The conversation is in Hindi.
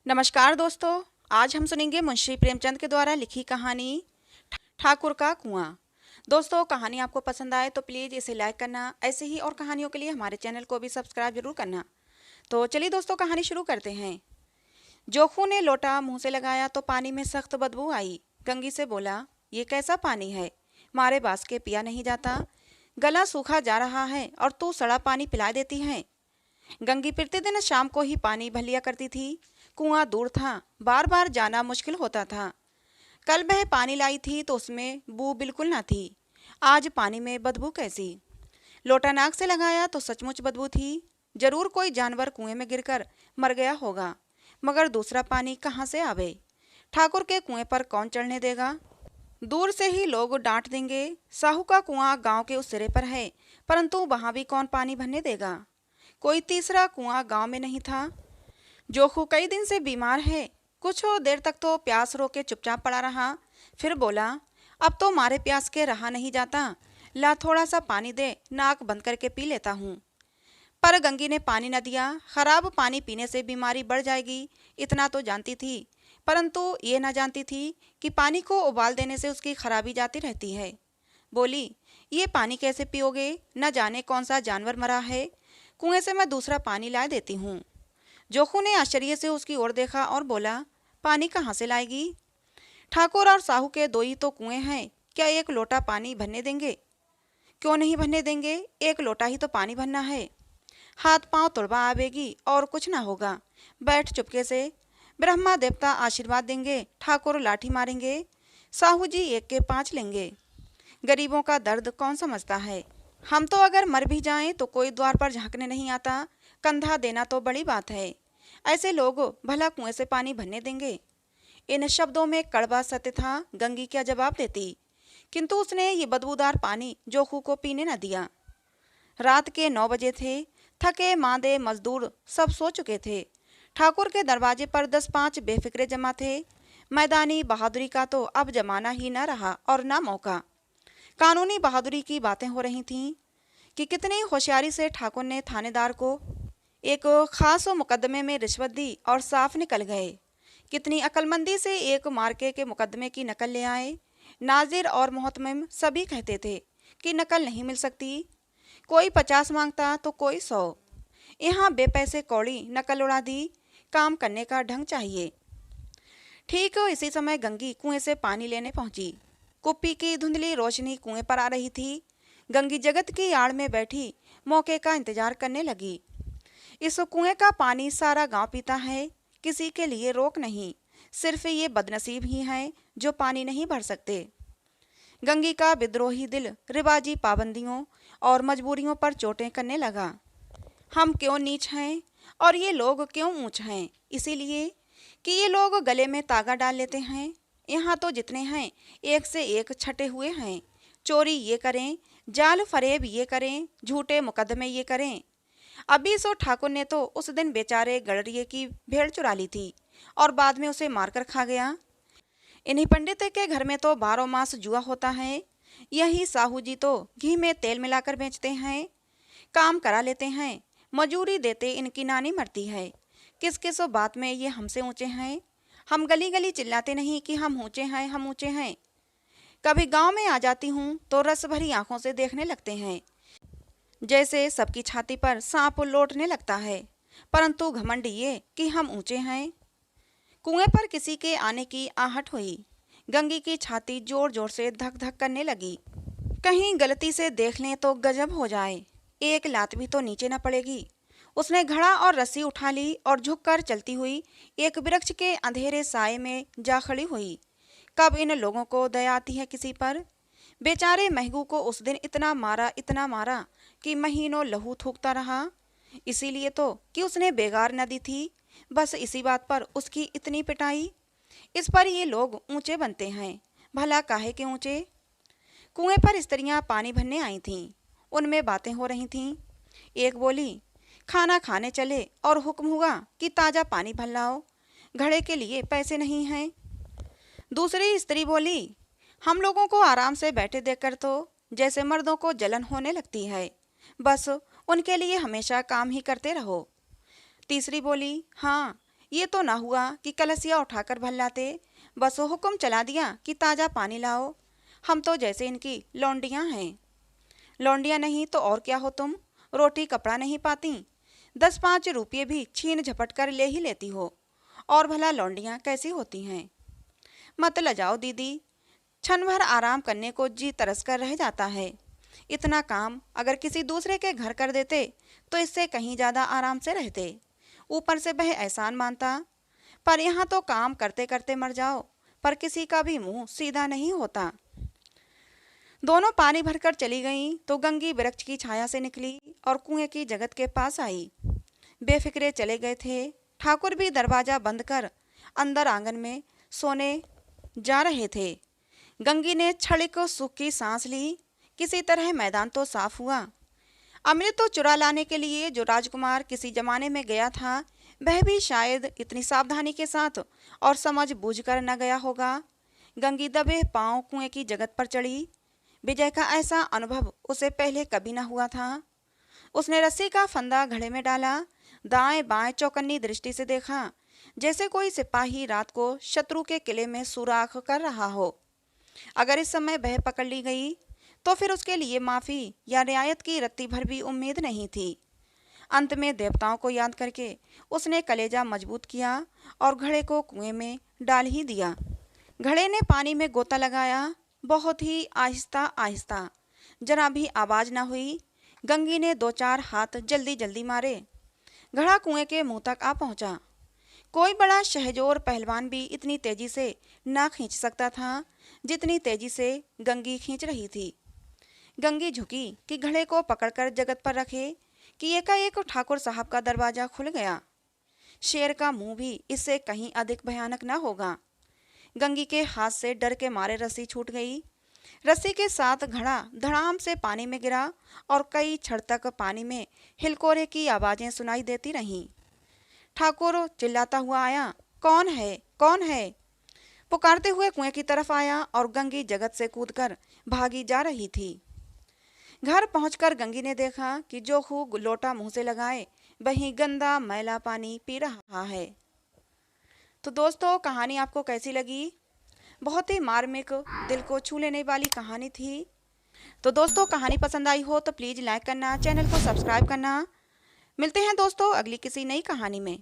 नमस्कार दोस्तों। आज हम सुनेंगे मुंशी प्रेमचंद के द्वारा लिखी कहानी ठाकुर का कुआं। दोस्तों, कहानी आपको पसंद आए तो प्लीज़ इसे लाइक करना। ऐसे ही और कहानियों के लिए हमारे चैनल को भी सब्सक्राइब जरूर करना। तो चलिए दोस्तों, कहानी शुरू करते हैं। जोखू ने लोटा मुंह से लगाया तो पानी में सख्त बदबू आई। गंगी से बोला, ये कैसा पानी है, मारे बास के पिया नहीं जाता। गला सूखा जा रहा है और तू सड़ा पानी पिला देती है। गंगी प्रतिदिन शाम को ही पानी भर लिया करती थी। कुआं दूर था, बार बार जाना मुश्किल होता था। कल वह पानी लाई थी तो उसमें बू बिल्कुल ना थी। आज पानी में बदबू कैसी। लोटा नाक से लगाया तो सचमुच बदबू थी। जरूर कोई जानवर कुएं में गिरकर मर गया होगा, मगर दूसरा पानी कहाँ से आवे। ठाकुर के कुएं पर कौन चढ़ने देगा। दूर से ही लोग डांट देंगे। साहू का कुआं गांव के उस सिरे पर है, परंतु वहां भी कौन पानी भरने देगा। कोई तीसरा कुआं गांव में नहीं था। जोखू कई दिन से बीमार है। कुछ देर तक तो प्यास रोके चुपचाप पड़ा रहा। फिर बोला, अब तो मारे प्यास के रहा नहीं जाता। ला थोड़ा सा पानी दे, नाक बंद करके पी लेता हूँ। पर गंगी ने पानी न दिया। खराब पानी पीने से बीमारी बढ़ जाएगी, इतना तो जानती थी, परंतु ये न जानती थी कि पानी को उबाल देने से उसकी खराबी जाती रहती है। बोली, ये पानी कैसे पियोगे, न जाने कौन सा जानवर मरा है। कुएं से मैं दूसरा पानी ला देती हूँ। जोखू ने आश्चर्य से उसकी ओर देखा और बोला, पानी कहाँ से लाएगी। ठाकुर और साहू के दो ही तो कुएं हैं, क्या एक लोटा पानी भरने देंगे। क्यों नहीं भरने देंगे, एक लोटा ही तो पानी भरना है। हाथ पांव तुड़वा आवेगी और कुछ ना होगा। बैठ चुपके से, ब्रह्मा देवता आशीर्वाद देंगे, ठाकुर लाठी मारेंगे, साहू जी एक के 5 लेंगे। गरीबों का दर्द कौन समझता है। हम तो अगर मर भी जाएं तो कोई द्वार पर झांकने नहीं आता। कंधा देना तो बड़ी बात है। ऐसे लोग भला कुएं से पानी भरने देंगे। इन शब्दों में कड़वा सत्य था। गंगी क्या जवाब देती, किंतु उसने ये बदबूदार पानी जोखू को पीने न दिया। रात के 9 बजे थे। थके मांदे मजदूर सब सो चुके थे। ठाकुर के दरवाजे पर 10-5 बेफिक्रे जमा थे। मैदानी बहादुरी का तो अब जमाना ही न रहा और न मौका। कानूनी बहादुरी की बातें हो रही थीं कि कितनी होशियारी से ठाकुर ने थानेदार को एक खास मुकदमे में रिश्वत दी और साफ निकल गए। कितनी अक्लमंदी से एक मार्के के मुकदमे की नकल ले आए। नाजिर और मोहतमिम सभी कहते थे कि नकल नहीं मिल सकती। कोई 50 मांगता तो कोई 100। यहाँ बेपैसे कौड़ी नकल उड़ा दी। काम करने का ढंग चाहिए। ठीक इसी समय गंगी कुएं से पानी लेने पहुंची। कुप्पी की धुंधली रोशनी कुएं पर आ रही थी। गंगी जगत की आड़ में बैठी मौके का इंतजार करने लगी। इस कुएं का पानी सारा गांव पीता है, किसी के लिए रोक नहीं। सिर्फ ये बदनसीब ही हैं जो पानी नहीं भर सकते। गंगी का विद्रोही दिल रिवाजी पाबंदियों और मजबूरियों पर चोटें करने लगा। हम क्यों नीच हैं और ये लोग क्यों ऊंच हैं, इसीलिए कि ये लोग गले में तागा डाल लेते हैं। यहाँ तो जितने हैं एक से एक छटे हुए हैं। चोरी ये करें, जाल फरेब ये करें, झूठे मुकदमे ये करें। अभी सो ठाकुर ने तो उस दिन बेचारे गड़रिए की भेड़ चुरा ली थी और बाद में उसे मारकर खा गया। इन्हीं पंडित के घर में तो 12 मास जुआ होता है। यही साहू जी तो घी में तेल मिलाकर बेचते हैं। काम करा लेते हैं, मजूरी देते इनकी नानी मरती है। किस किस बात में ये हमसे ऊंचे हैं। हम गली गली चिल्लाते नहीं कि हम ऊंचे हैं, हम ऊंचे हैं। कभी गांव में आ जाती हूँ तो रस भरी आंखों से देखने लगते हैं, जैसे सबकी छाती पर सांप लौटने लगता है। परंतु घमंड ये कि हम ऊंचे हैं। कुएं पर किसी के आने की आहट हुई। गंगी की छाती जोर जोर से धक धक करने लगी। कहीं गलती से देख लें तो गजब हो जाए, एक लात भी तो नीचे न पड़ेगी। उसने घड़ा और रस्सी उठा ली और झुककर चलती हुई एक वृक्ष के अंधेरे साए में जा खड़ी हुई। कब इन लोगों को दया आती है किसी पर। बेचारे महगू को उस दिन इतना मारा कि महीनों लहू थूकता रहा। इसीलिए तो कि उसने बेगार न दी थी। बस इसी बात पर उसकी इतनी पिटाई। इस पर ये लोग ऊंचे बनते हैं। भला काहे के ऊंचे। कुएं पर स्त्रियां पानी भरने आई थीं। उनमें बातें हो रही थीं। एक बोली, खाना खाने चले और हुक्म हुआ कि ताज़ा पानी भर लाओ, घड़े के लिए पैसे नहीं हैं। दूसरी स्त्री बोली, हम लोगों को आराम से बैठे देखकर तो जैसे मर्दों को जलन होने लगती है। बस उनके लिए हमेशा काम ही करते रहो। तीसरी बोली, हाँ, ये तो ना हुआ कि कलसिया उठाकर भर लाते, बस वो हुक्म चला दिया कि ताज़ा पानी लाओ। हम तो जैसे इनकी लौंडियाँ हैं। लौंडियाँ नहीं तो और क्या हो तुम, रोटी कपड़ा नहीं पाती, 10-5 रुपये भी छीन झपट कर ले ही लेती हो। और भला लौंडियाँ कैसी होती हैं? मत लजाओ दीदी, क्षण भर आराम करने को जी तरस कर रह जाता है। इतना काम अगर किसी दूसरे के घर कर देते तो इससे कहीं ज़्यादा आराम से रहते। ऊपर से वह एहसान मानता। पर यहाँ तो काम करते करते मर जाओ, पर किसी का भी मुंह सीधा नहीं होता। दोनों पानी भरकर चली गईं तो गंगी वृक्ष की छाया से निकली और कुएं की जगत के पास आई। बेफिक्रे चले गए थे। ठाकुर भी दरवाजा बंद कर अंदर आंगन में सोने जा रहे थे। गंगी ने क्षणिक सुख की सांस ली। किसी तरह मैदान तो साफ हुआ। अमृत तो चुरा लाने के लिए जो राजकुमार किसी जमाने में गया था, वह भी शायद इतनी सावधानी के साथ और समझ बूझ कर न गया होगा। गंगी दबे पांव कुएं की जगत पर चढ़ी। विजय का ऐसा अनुभव उसे पहले कभी न हुआ था। उसने रस्सी का फंदा घड़े में डाला, दाएं बाएं चौकन्नी दृष्टि से देखा, जैसे कोई सिपाही रात को शत्रु के किले में सुराख कर रहा हो। अगर इस समय वह पकड़ ली गई तो फिर उसके लिए माफी या रियायत की रत्ती भर भी उम्मीद नहीं थी। अंत में देवताओं को याद करके उसने कलेजा मजबूत किया और घड़े को कुएं में डाल ही दिया। घड़े ने पानी में गोता लगाया, बहुत ही आहिस्ता आहिस्ता, जरा भी आवाज न हुई। गंगी ने 2-4 हाथ जल्दी जल्दी मारे। घड़ा कुएं के मुंह तक आ पहुंचा। कोई बड़ा शहजोर पहलवान भी इतनी तेजी से ना खींच सकता था जितनी तेजी से गंगी खींच रही थी। गंगी झुकी कि घड़े को पकड़कर जगत पर रखे कि एकाएक ठाकुर साहब का दरवाजा खुल गया। शेर का मुंह भी इससे कहीं अधिक भयानक न होगा। गंगी के हाथ से डर के मारे रस्सी छूट गई। रस्सी के साथ घड़ा धड़ाम से पानी में गिरा और कई क्षण तक पानी में हिलकोरे की आवाजें सुनाई देती रहीं। ठाकुर चिल्लाता हुआ आया, कौन है, कौन है? पुकारते हुए कुएं की तरफ आया और गंगी जगत से कूदकर भागी जा रही थी। घर पहुंचकर गंगी ने देखा कि जोखू लोटा मुंह से लगाए वहीं गंदा मैला पानी पी रहा है। तो दोस्तों, कहानी आपको कैसी लगी? बहुत ही मार्मिक, दिल को छू लेने वाली कहानी थी। तो दोस्तों, कहानी पसंद आई हो तो प्लीज़ लाइक करना, चैनल को सब्सक्राइब करना। मिलते हैं दोस्तों अगली किसी नई कहानी में।